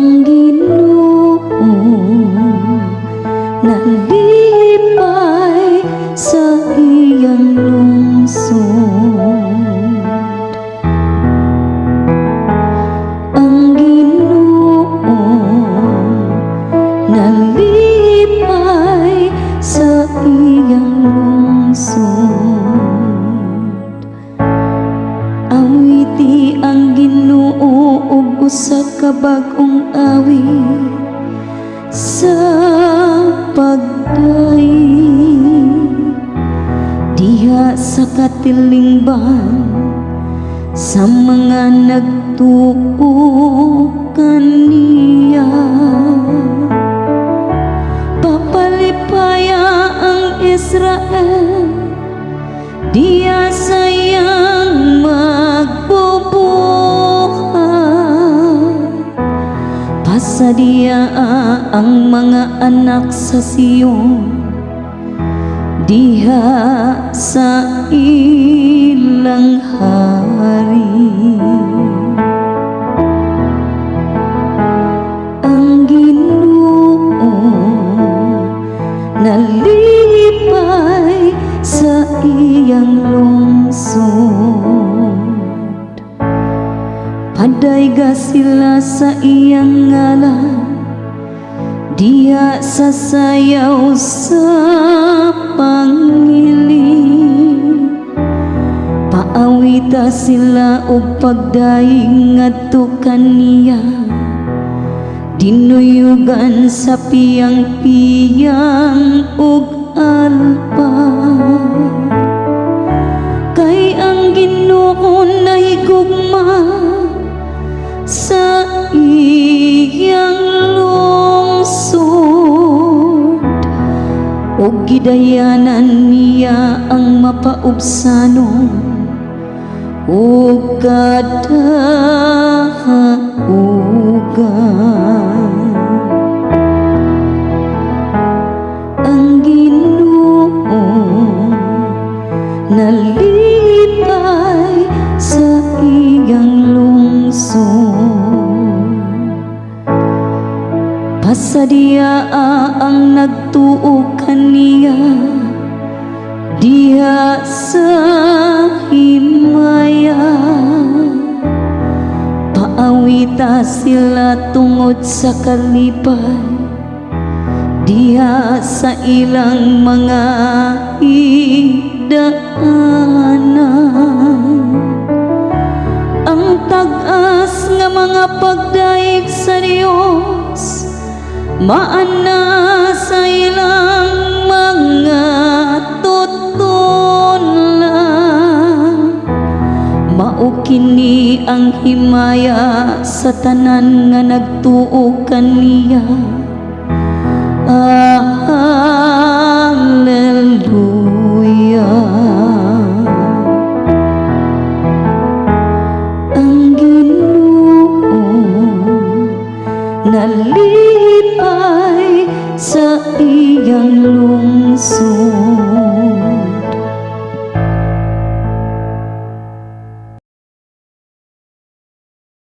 ang Ginoo nalipay sa iyang lungsod. Ang Ginoo nalipay sa iyang lungsod. Awiti ang Ginoo ug usa ka bag-ong awit sa pagdaig diha sa katilingban sa mga nagtuo kaniya. Papalipaya ang Israel diya sa iyang magbubuhat. Pasadiya ang mga anak sa Sion diha sa ilang hari. Ang Ginoo nalipay sa iyang lungsod. Padayga sila sa iyang ngalan diha sa sayaw sa pangiling. Paawita sila og pagdaig ngadto kaniya, dinuyugan sa piyang-piyang ug alpa. Kay ang Ginoo nahigugma sa iyang lungsod, ug gidayanan niya ang mapaubsanon ug kadaugan. Ang Ginoo nalipay sa iyang lungsod. Pasadiya ang nagtuo kaniya diha sa himaya. Paawita sila tungod sa kalipay diha sa ilang mga higdaanan. Ang tag-as nga mga pagdaig sa Dios maana sa ilang mga tutulan. Mao kini ang himaya sa tanan nga nagtuo kaniya. Hallelujah. Ang Ginoo nalipay sa iyang lungsod.